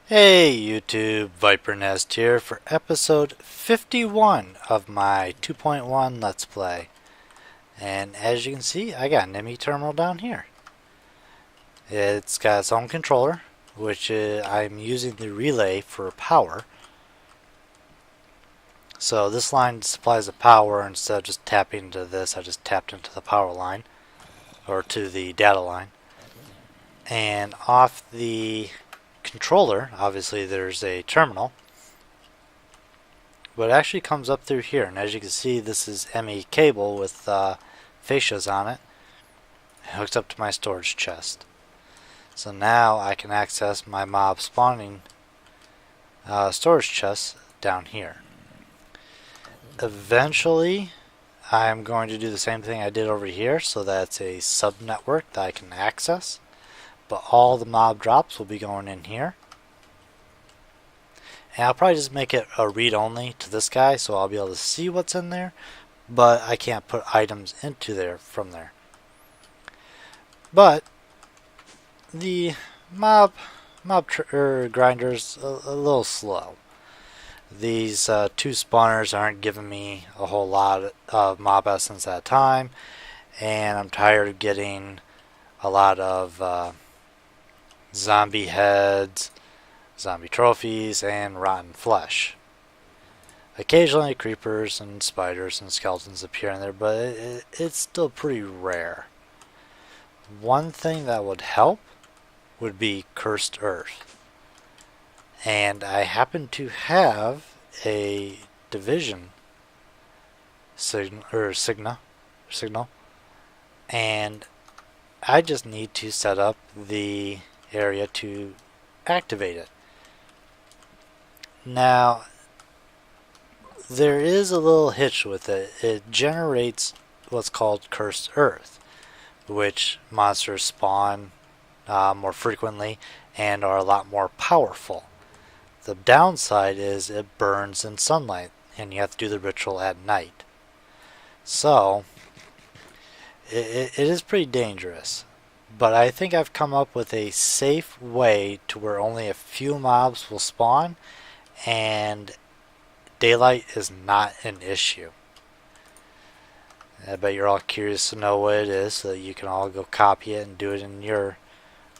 Hey YouTube, Viper Nest here for episode 51 of my 2.1 Let's Play. And as you can see, I got an ME terminal down here. It's got its own controller, which I'm using the relay for power. So this line supplies the power. Instead of just tapping into this, I just tapped into the power line, or to the data line. And off the controller, obviously there's a terminal, but it actually comes up through here, and as you can see, this is ME cable with fascias on it. It hooks up to my storage chest. So now I can access my mob spawning storage chest down here. Eventually I'm going to do the same thing I did over here, so that's a sub-network that I can access. But all the mob drops will be going in here. And I'll probably just make it a read-only to this guy, so I'll be able to see what's in there, but I can't put items into there from there. But the mob grinder's a little slow. These two spawners aren't giving me a whole lot of mob essence at a time, and I'm tired of getting a lot of zombie heads, zombie trophies, and rotten flesh. Occasionally creepers and spiders and skeletons appear in there, but it's still pretty rare. One thing that would help would be cursed earth. And I happen to have a division signal, and I just need to set up the area to activate it. Now, there is a little hitch with it. It generates what's called cursed earth, which monsters spawn more frequently and are a lot more powerful. The downside is it burns in sunlight, and you have to do the ritual at night. So, it is pretty dangerous. But I think I've come up with a safe way to where only a few mobs will spawn and daylight is not an issue. I bet you're all curious to know what it is, so that you can all go copy it and do it in your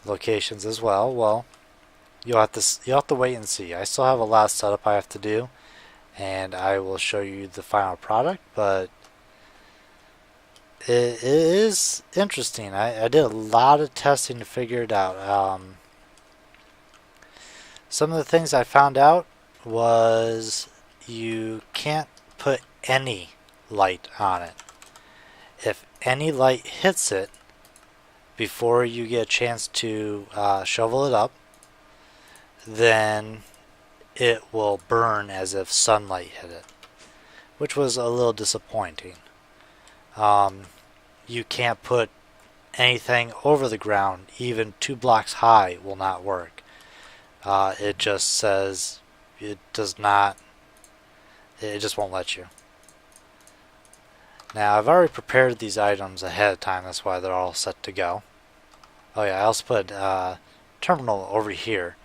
locations as well. Well, you'll have to wait and see. I still have a lot of setup I have to do, and I will show you the final product, but it is interesting. I did a lot of testing to figure it out. Some of the things I found out was you can't put any light on it. If any light hits it before you get a chance to shovel it up, then it will burn as if sunlight hit it, which was a little disappointing. You can't put anything over the ground, even 2 blocks high will not work. It just says it does not, it just won't let you. Now, I've already prepared these items ahead of time, that's why they're all set to go. Oh yeah, I also put a terminal over here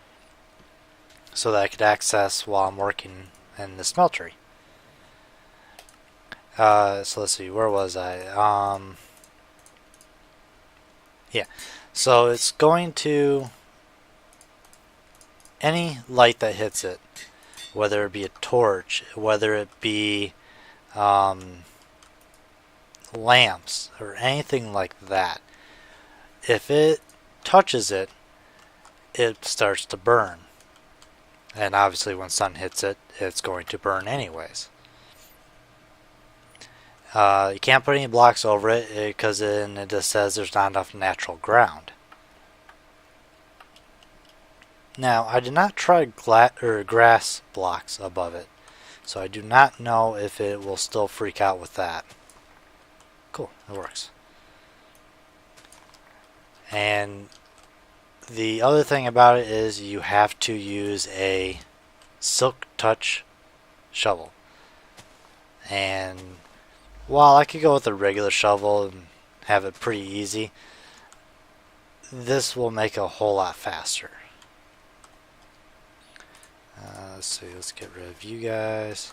so that I could access while I'm working in the smeltery. So let's see, where was I? Yeah, so it's going to, any light that hits it, whether it be a torch, whether it be lamps, or anything like that, if it touches it, it starts to burn. And obviously when sun hits it, it's going to burn anyways. You can't put any blocks over it because then it just says there's not enough natural ground. Now, I did not try grass blocks above it, so I do not know if it will still freak out with that. Cool, it works. And the other thing about it is you have to use a silk touch shovel. And while I could go with a regular shovel and have it pretty easy, this will make it a whole lot faster. let's see, let's get rid of you guys.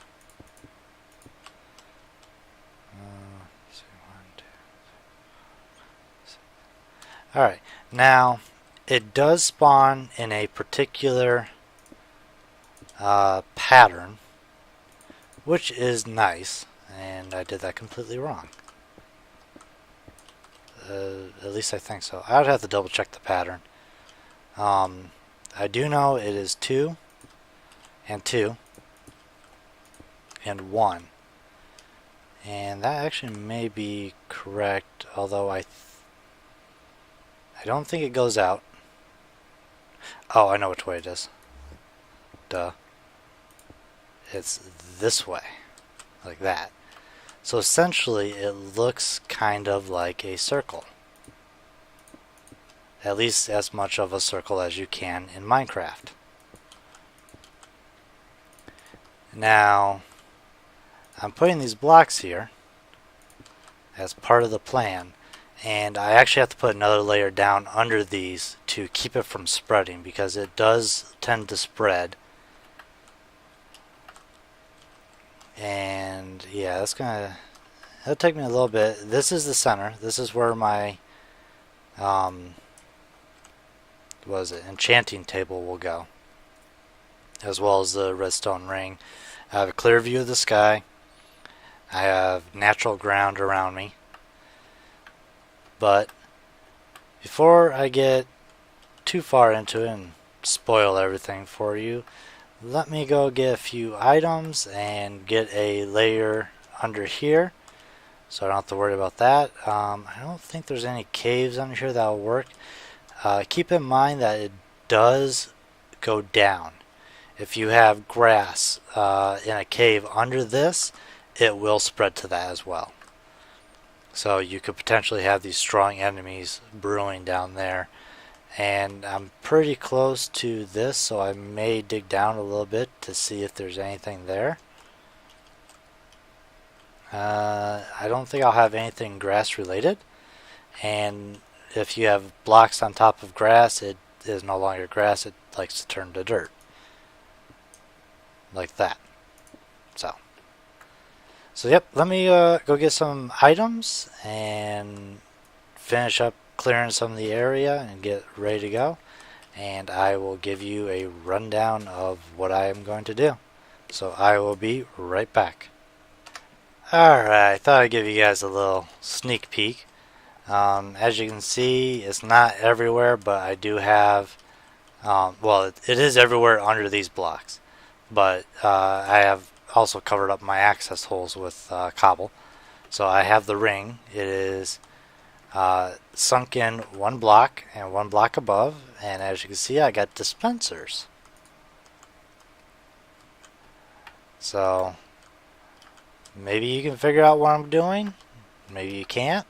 Alright, now it does spawn in a particular pattern, which is nice, and I did that completely wrong. At least I think so. I would have to double check the pattern. I do know it is 2 and 2 and 1, and that actually may be correct, although I don't think it goes out. Oh, I know which way it is. Duh. It's this way, like that. So essentially it looks kind of like a circle. At least as much of a circle as you can in Minecraft. Now, I'm putting these blocks here as part of the plan, and I actually have to put another layer down under these to keep it from spreading, because it does tend to spread. And yeah, that'll take me a little bit. This is the center. This is where my enchanting table will go, as well as the redstone ring. I have a clear view of the sky. I have natural ground around me. But before I get too far into it and spoil everything for you, let me go get a few items and get a layer under here, so I don't have to worry about that. I don't think there's any caves under here that will work. Keep in mind that it does go down. If you have grass in a cave under this, it will spread to that as well. So you could potentially have these strong enemies brewing down there. And I'm pretty close to this, so I may dig down a little bit to see if there's anything there. I don't think I'll have anything grass related. And if you have blocks on top of grass, it is no longer grass, it likes to turn to dirt. Like that. So yep, let me go get some items and finish up clearing some of the area and get ready to go. And I will give you a rundown of what I am going to do. So I will be right back. Alright, I thought I'd give you guys a little sneak peek. As you can see, it's not everywhere, but I do have, well, it is everywhere under these blocks. But I have also covered up my access holes with cobble. So I have the ring. It is sunk in 1 block and 1 block above, and as you can see, I got dispensers. So maybe you can figure out what I'm doing, maybe you can't.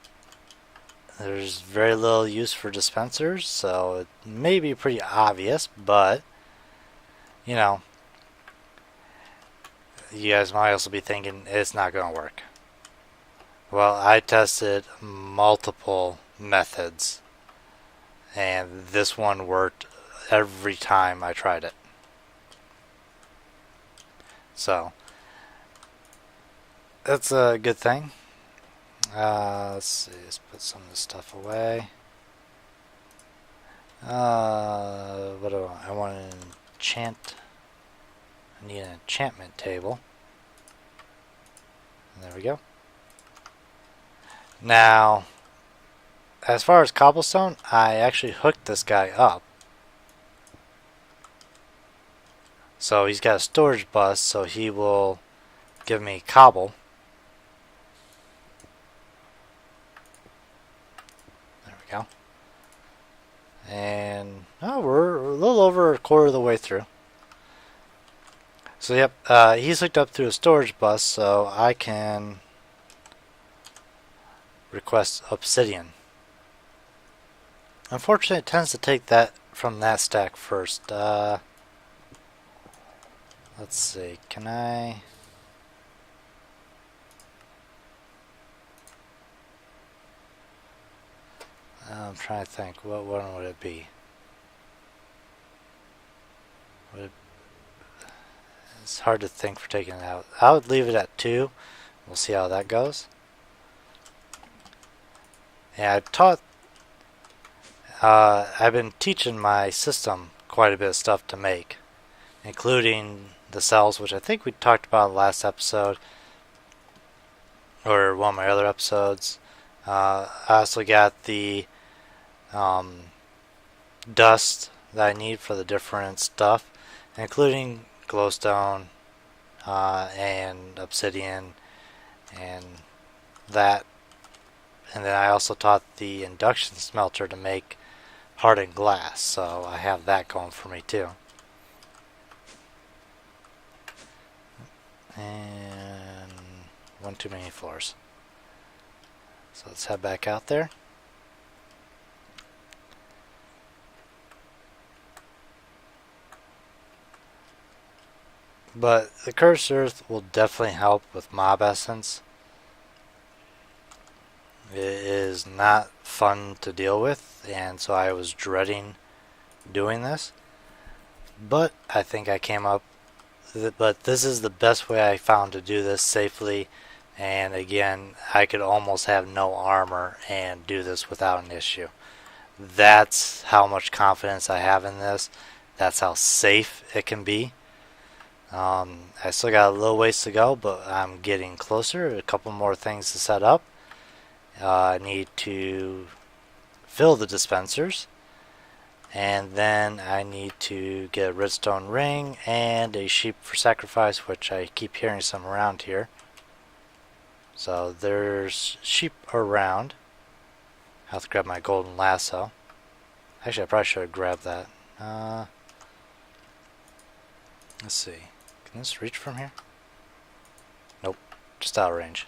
There's very little use for dispensers, so it may be pretty obvious, but you know, you guys might also be thinking it's not going to work. Well, I tested multiple methods, and this one worked every time I tried it. So that's a good thing. Let's see, let's put some of this stuff away. What do I want an enchant. I need an enchantment table. And there we go. Now, as far as cobblestone, I actually hooked this guy up. So he's got a storage bus, so he will give me cobble. There we go. And we're a little over a quarter of the way through. So yep, he's hooked up through a storage bus, so I can request obsidian. Unfortunately, it tends to take that from that stack first. Let's see, can I... I'm trying to think, what one would it be? It's hard to think for taking it out. I would leave it at 2. We'll see how that goes. And I've been teaching my system quite a bit of stuff to make, including the cells, which I think we talked about last episode, or one of my other episodes. I also got the dust that I need for the different stuff, including glowstone and obsidian and that. And then I also taught the induction smelter to make hardened glass, so I have that going for me too. And one too many floors. So let's head back out there. But the cursed earth will definitely help with mob essence. It is not fun to deal with, and so I was dreading doing this. But I think I came up with it. But this is the best way I found to do this safely. And again, I could almost have no armor and do this without an issue. That's how much confidence I have in this. That's how safe it can be. I still got a little ways to go, but I'm getting closer. A couple more things to set up. I need to fill the dispensers, and then I need to get a redstone ring and a sheep for sacrifice, which I keep hearing some around here. So there's sheep around. I have to grab my golden lasso. Actually, I probably should have grabbed that. Let's see. Can this reach from here? Nope, just out of range.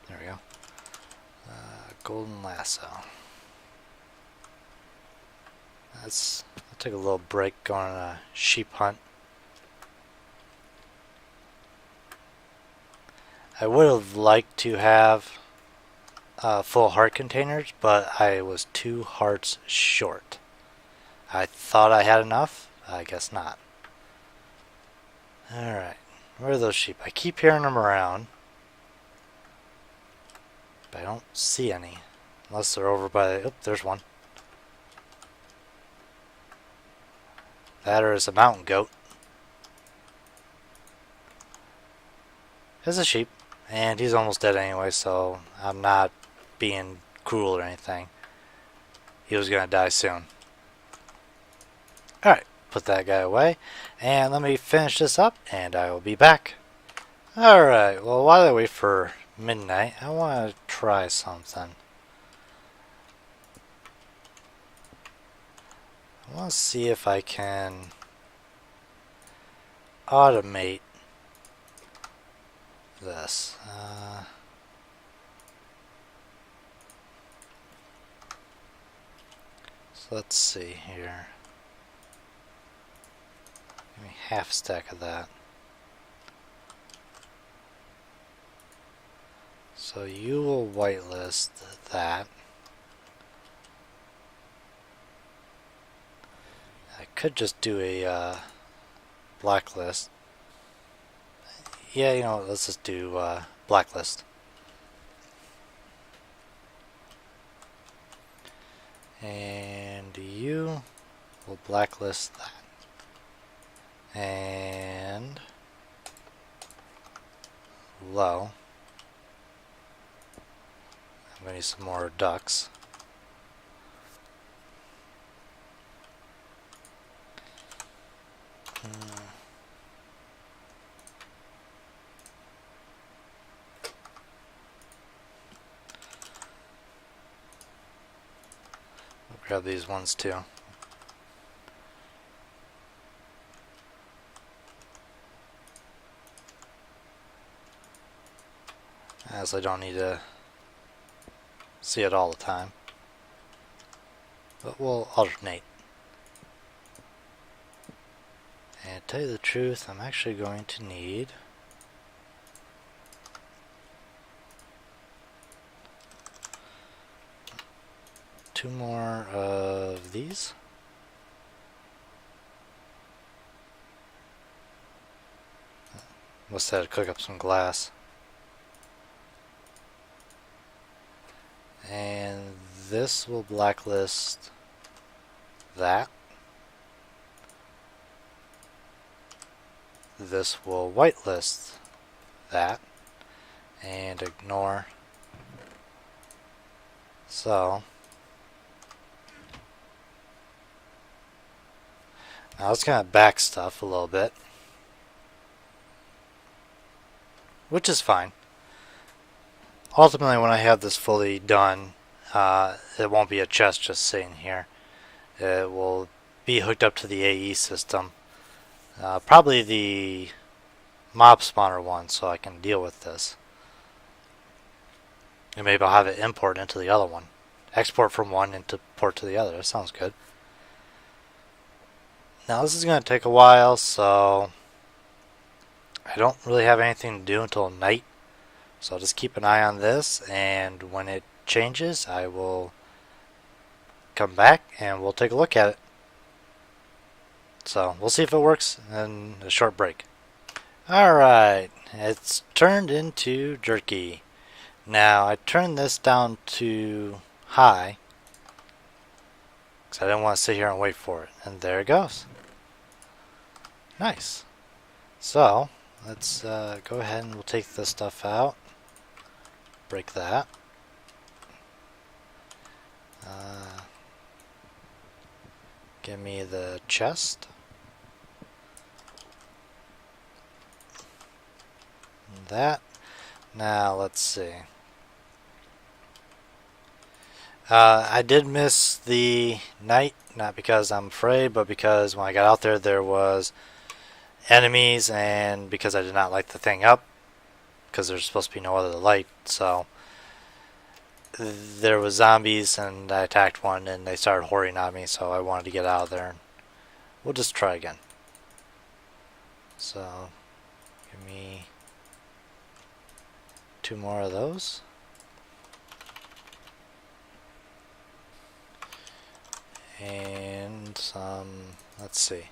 There we go. Golden lasso. I'll take a little break going on a sheep hunt. I would have liked to have full heart containers, but I was 2 hearts short. I thought I had enough. I guess not. Alright. Where are those sheep? I keep hearing them around, but I don't see any. Unless they're over by the... Oh, there's one. That or is a mountain goat. There's a sheep. And he's almost dead anyway, so I'm not being cruel or anything. He was going to die soon. Alright, put that guy away. And let me finish this up, and I will be back. Alright, well, while I wait for midnight, I want to try something. I want to see if I can automate this. So let's see here. Give me half a stack of that. So you will whitelist that. I could just do a blacklist. Yeah, you know what, let's just do blacklist. And you will blacklist that. And low. I'm going to need some more ducks. I'll grab these ones too. As I don't need to see it all the time. But we'll alternate. And to tell you the truth, I'm actually going to need two more of these. Must have to cook up some glass. And this will blacklist that. This will whitelist that and ignore. So now let's kind of back stuff a little bit, which is fine. Ultimately, when I have this fully done, it won't be a chest just sitting here. It will be hooked up to the AE system. Probably the mob spawner one, so I can deal with this. And maybe I'll have it import into the other one. Export from one into port to the other. That sounds good. Now this is going to take a while, so I don't really have anything to do until night. So I'll just keep an eye on this, and when it changes, I will come back and we'll take a look at it. So we'll see if it works in a short break. Alright, it's turned into jerky. Now I turned this down to high because I didn't want to sit here and wait for it. And there it goes. Nice. So let's go ahead and we'll take this stuff out. Break that. Give me the chest. And that. Now let's see. I did miss the night, not because I'm afraid, but because when I got out there, there was enemies, and because I did not light the thing up, because there's supposed to be no other light, so there was zombies, and I attacked one, and they started hoarding on me, so I wanted to get out of there. We'll just try again. So, give me 2 more of those. And some, let's see.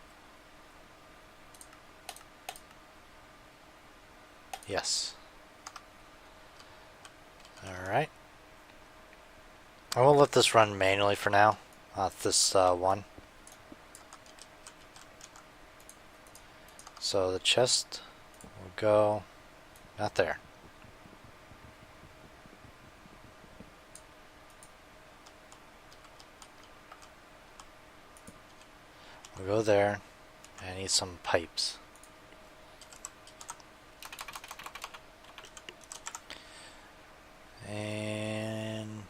Yes. Alright. I will let this run manually for now. This one. So the chest will go not there. We'll go there. I need some pipes. And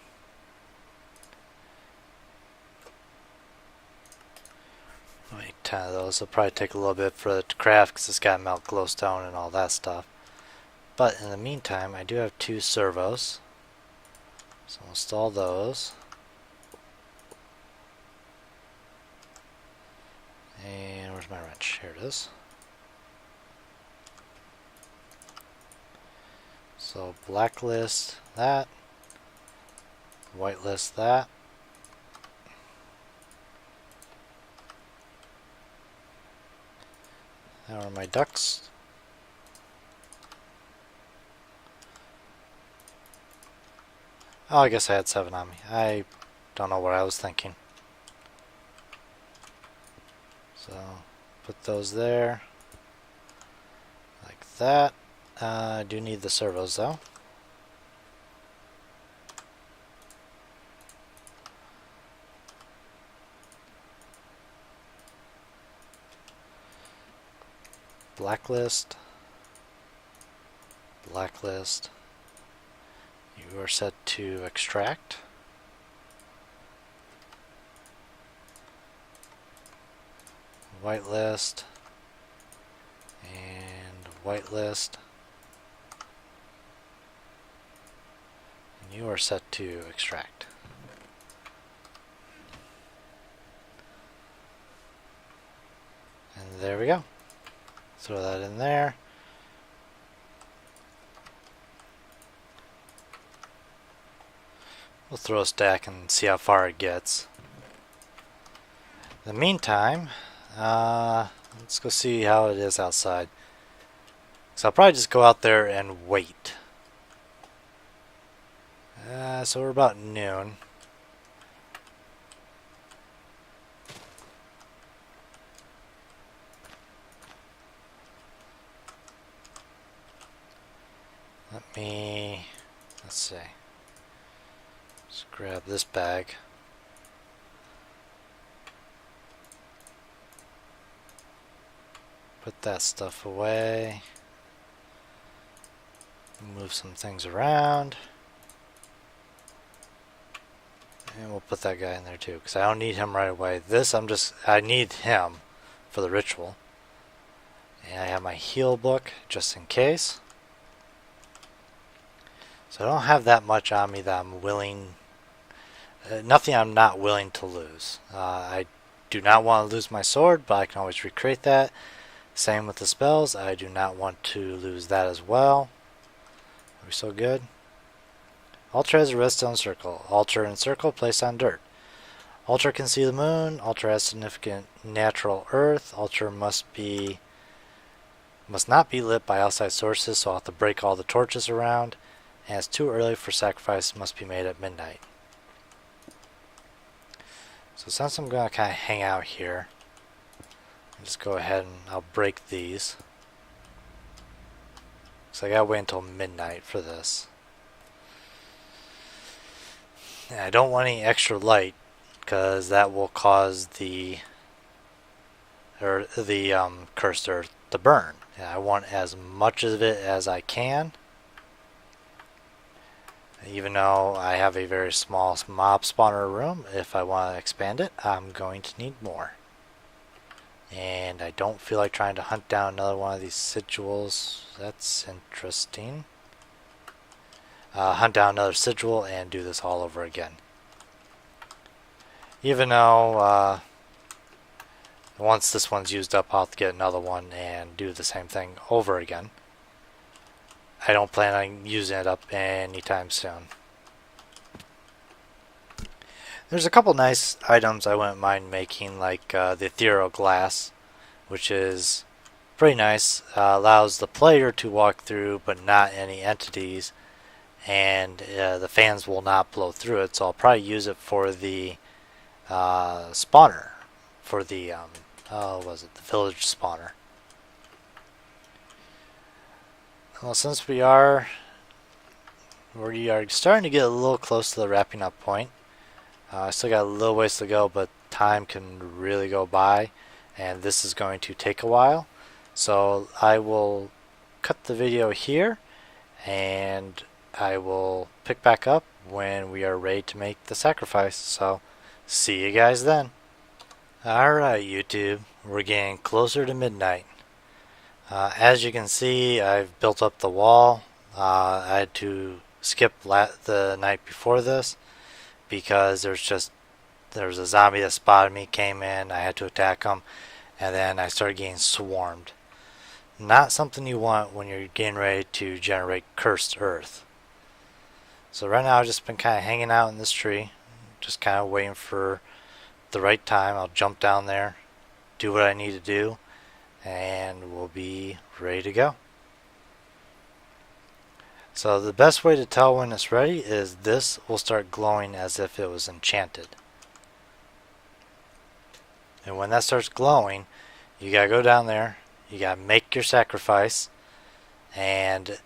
wait, 10 of those. It'll probably take a little bit for it to craft because it's got to melt glowstone and all that stuff. But in the meantime, I do have 2 servos. So I'll install those. And where's my wrench? Here it is. So blacklist that, whitelist that. Now are my ducks. Oh, I guess I had 7 on me. I don't know what I was thinking. So put those there, like that. I do need the servos though. Blacklist. Blacklist. You are set to extract. Whitelist. And whitelist. You are set to extract. And there we go. Throw that in there. We'll throw a stack and see how far it gets. In the meantime, let's go see how it is outside. So I'll probably just go out there and wait. So we're about noon. Let's see. Let's grab this bag. Put that stuff away. Move some things around. And we'll put that guy in there too, because I don't need him right away. I need him for the ritual. And I have my heal book just in case. So I don't have that much on me that I'm willing, nothing I'm not willing to lose. I do not want to lose my sword, but I can always recreate that. Same with the spells, I do not want to lose that as well. Are we so good? Altar has a redstone circle. Altar and circle placed on dirt. Altar can see the moon. Altar has significant natural earth. Altar must not be lit by outside sources, so I'll have to break all the torches around. And it's too early for sacrifice, must be made at midnight. So since I'm going to kind of hang out here, I'll just go ahead and I'll break these. So I gotta wait until midnight for this. And I don't want any extra light, because that will cause the cursed earth to burn. And I want as much of it as I can. Even though I have a very small mob spawner room, if I want to expand it, I'm going to need more. And I don't feel like trying to hunt down another one of these sigils. That's interesting. Hunt down another sigil and do this all over again. Even though once this one's used up, I'll have to get another one and do the same thing over again. I don't plan on using it up anytime soon. There's a couple nice items I wouldn't mind making, like the ethereal glass, which is pretty nice. Allows the player to walk through, but not any entities, and the fans will not blow through it. So I'll probably use it for the spawner, for the the village spawner. Well, since we are starting to get a little close to the wrapping up point. I still got a little ways to go, but time can really go by, and this is going to take a while. So I will cut the video here, and I will pick back up when we are ready to make the sacrifice. So see you guys then. Alright YouTube, we're getting closer to midnight. As you can see, I've built up the wall. I had to skip the night before this because there was a zombie that spotted me, came in, I had to attack him, and then I started getting swarmed. Not something you want when you're getting ready to generate cursed earth. So right now I've just been kind of hanging out in this tree, just kind of waiting for the right time. I'll jump down there, do what I need to do, and we'll be ready to go. So the best way to tell when it's ready is this will start glowing as if it was enchanted. And when that starts glowing, you gotta go down there, you gotta make your sacrifice, and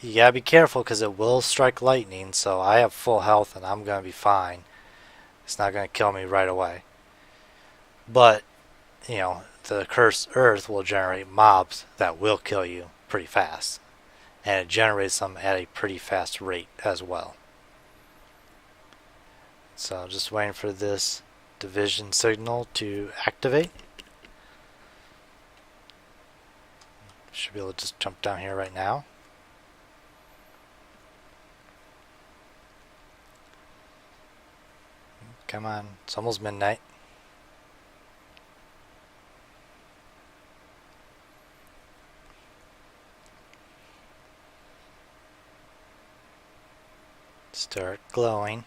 you gotta be careful because it will strike lightning. So I have full health and I'm gonna be fine. It's not gonna kill me right away. But, you know, the cursed earth will generate mobs that will kill you pretty fast. And it generates them at a pretty fast rate as well. So just waiting for this division signal to activate. Should be able to just jump down here right now. Come on, it's almost midnight. Start glowing.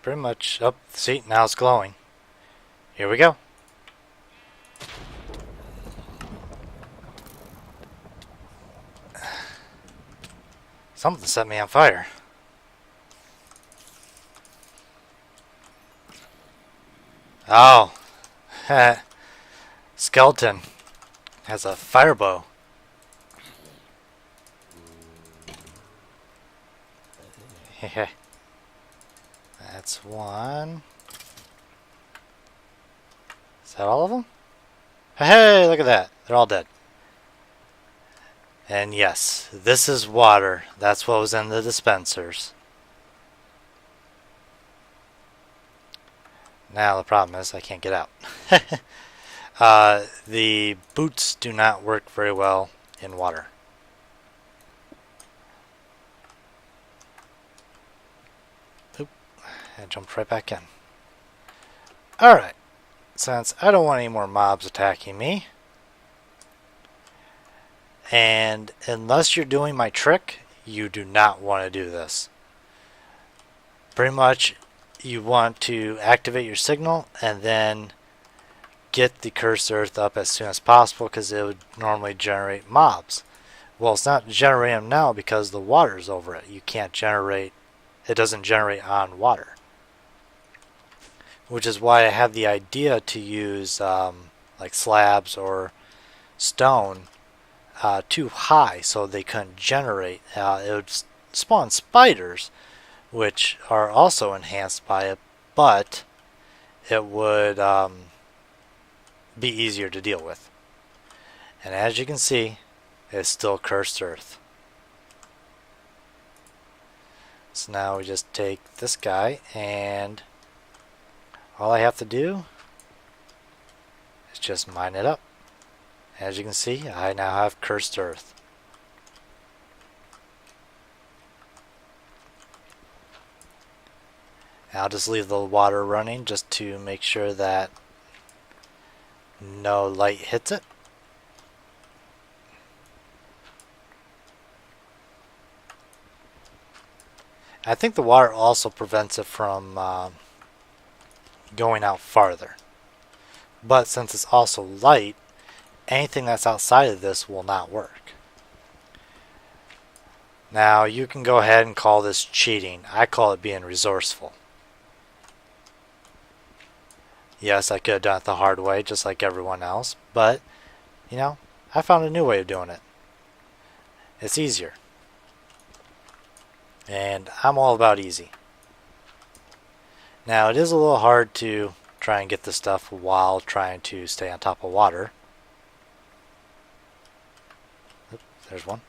pretty much. Oh, see, now it's glowing. Here we go. Something set me on fire. Oh, skeleton has a fire bow. That's one. Is that all of them? Hey, look at that. They're all dead. And yes, this is water. That's what was in the dispensers. Now the problem is I can't get out. The boots do not work very well in water. Oop, I jumped right back in. Alright, since I don't want any more mobs attacking me, and unless you're doing my trick, you do not want to do this. Pretty much, you want to activate your signal and then get the cursed earth up as soon as possible because it would normally generate mobs. Well, it's not generating them now because the water's over it. You can't generate, it doesn't generate on water. Which is why I have the idea to use like slabs or stone too high so they couldn't generate. It would spawn spiders, which are also enhanced by it, but it would be easier to deal with. And as you can see, it's still cursed earth. So now we just take this guy, and all I have to do is just mine it up. As you can see, I now have cursed earth. I'll just leave the water running just to make sure that no light hits it. I think the water also prevents it from going out farther. But since it's also light, anything that's outside of this will not work. Now you can go ahead and call this cheating. I call it being resourceful. Yes, I could have done it the hard way just like everyone else, but you know, I found a new way of doing it. It's easier. And I'm all about easy. Now it is a little hard to try and get this stuff while trying to stay on top of water. Oops, there's one.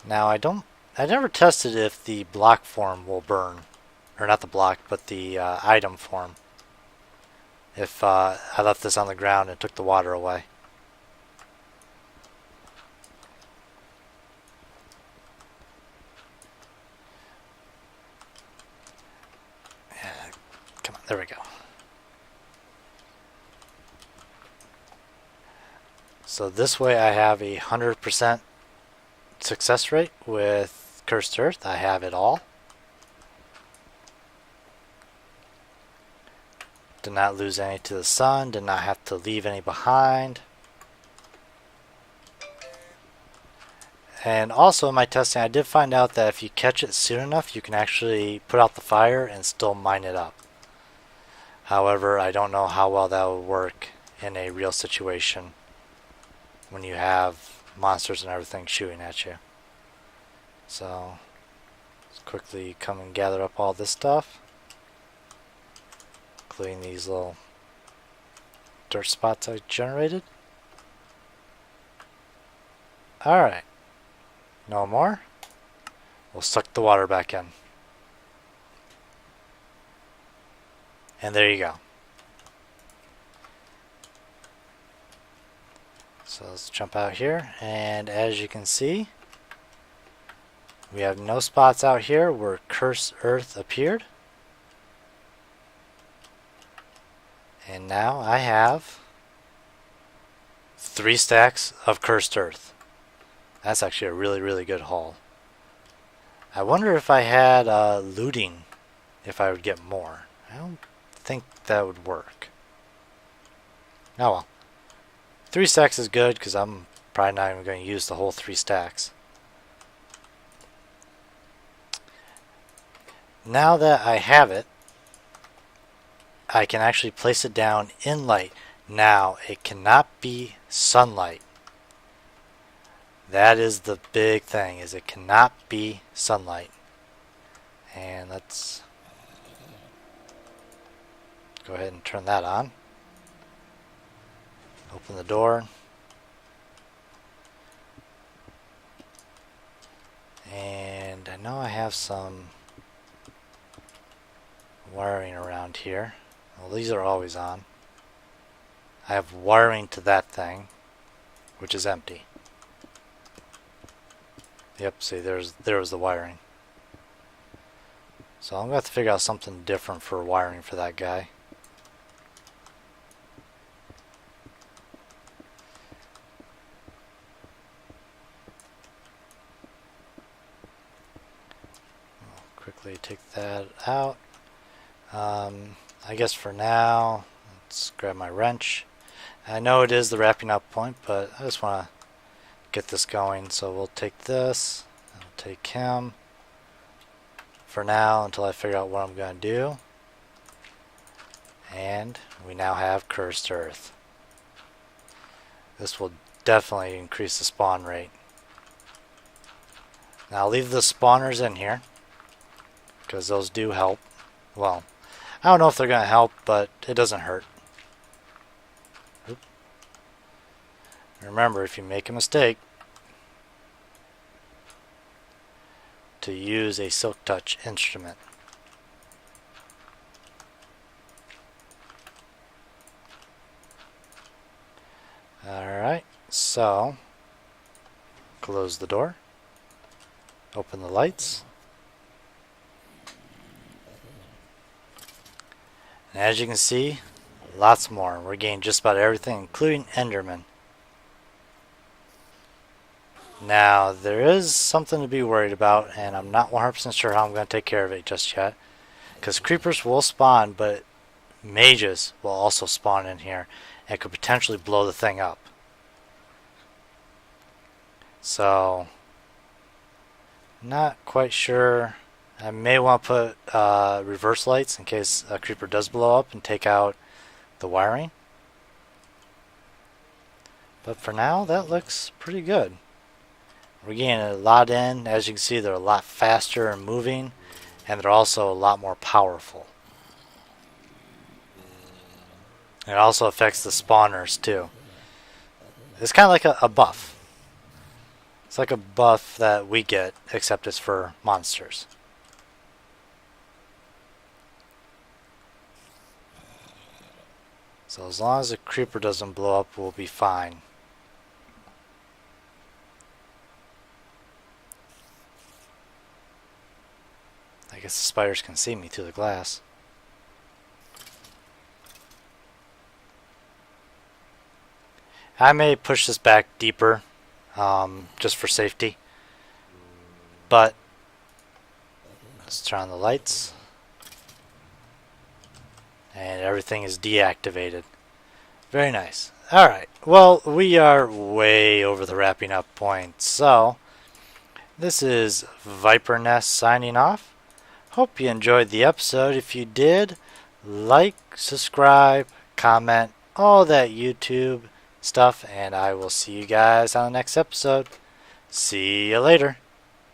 Now I never tested if the block form will burn. Or not the block, but the item form. If I left this on the ground and took the water away. Come on, there we go. So this way I have a 100% success rate with Cursed Earth. I have it all. Did not lose any to the sun, did not have to leave any behind. And also in my testing I did find out that if you catch it soon enough you can actually put out the fire and still mine it up. However, I don't know how well that would work in a real situation when you have monsters and everything shooting at you. So let's quickly come and gather up all this stuff. Including these little dirt spots I generated. Alright. No more. We'll suck the water back in. And there you go. So let's jump out here, and as you can see, we have no spots out here where Cursed Earth appeared. And now I have 3 stacks of Cursed Earth. That's actually a really, really good haul. I wonder if I had looting, if I would get more. I don't think that would work. Oh well. 3 stacks is good because I'm probably not even going to use the whole 3 stacks. Now that I have it, I can actually place it down in light. Now, it cannot be sunlight. That is the big thing, is it cannot be sunlight. And let's go ahead and turn that on. Open the door. And I know I have some wiring around here. Well, these are always on. I have wiring to that thing, which is empty. Yep, see, there was the wiring. So I'm going to have to figure out something different for wiring for that guy. I'll quickly take that out. I guess for now, let's grab my wrench. I know it is the wrapping up point, but I just want to get this going. So we'll take this, and we'll take him for now until I figure out what I'm going to do. And we now have cursed earth. This will definitely increase the spawn rate. Now I'll leave the spawners in here because those do help. Well, I don't know if they're going to help, but it doesn't hurt. Oop. Remember, if you make a mistake, to use a silk touch instrument. Alright, so close the door, open the lights, and as you can see, lots more. We're getting just about everything, including Enderman. Now, there is something to be worried about, and I'm not 100% sure how I'm going to take care of it just yet. Because creepers will spawn, but mages will also spawn in here and could potentially blow the thing up. So, not quite sure. I may want to put reverse lights in case a creeper does blow up and take out the wiring. But for now, that looks pretty good. We're getting a lot in. As you can see, they're a lot faster and moving, and they're also a lot more powerful. It also affects the spawners too. It's kind of like a buff. It's like a buff that we get, except it's for monsters. So as long as the creeper doesn't blow up, we'll be fine. I guess the spiders can see me through the glass. I may push this back deeper, just for safety. But let's turn on the lights. And everything is deactivated. Very nice. Alright, well, we are way over the wrapping up point. So, this is Viper Nest signing off. Hope you enjoyed the episode. If you did, like, subscribe, comment, all that YouTube stuff, and I will see you guys on the next episode. See you later.